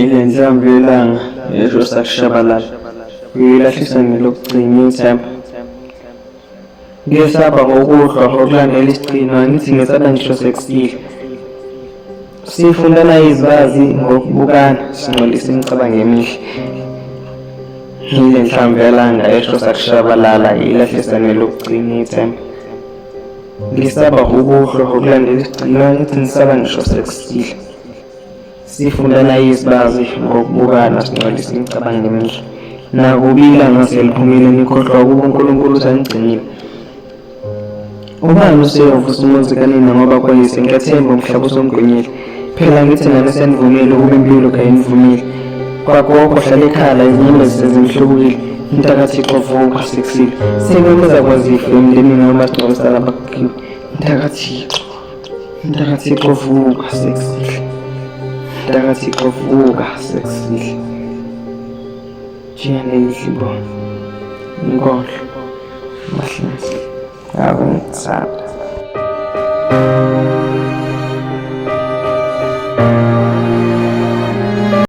ile nhlamvu yelanga esho sakushabalala uyilahlisa ngelokugcina ithemba. Ngiyesaba ngokuhlwa okulandela isigcino, angithi ngesaba ngisho sekusile. Sifundana izibazi ngokubukana, singcolisa imicabango emihle. Ile nhlamvu yelanga esho sakushabalala ilahlisa ngelokugcina ithemba. Ngisaba ukuhlwa okulandela isigcino, angithi ngisaba ngisho sekusile. Sifundana izibazi ngokubukana, singcolisa imicabango emihle. Nakubila ngase liphumile ngikhohlwa ukuba uNkulunkulu usangigcinile. Ubani useyovusa umuzi kanina ngoba kwayise ngiyathemba umhlaba usomgonyile. Phela ngithi nami senivumile ukuba impilo kayinivumile. Kwagogo hlala ekhala izinyembezi sezimhlobile. Mntakathixo vuka sekusile. Sengimeza kwazifa emndenini wamasingcwabisana bakhiwe. Mntakathixo vuka sekusile. Mntakathixo vuka sekusile. Jiyanele Inkohlo Mahlanzi. Ngithanda.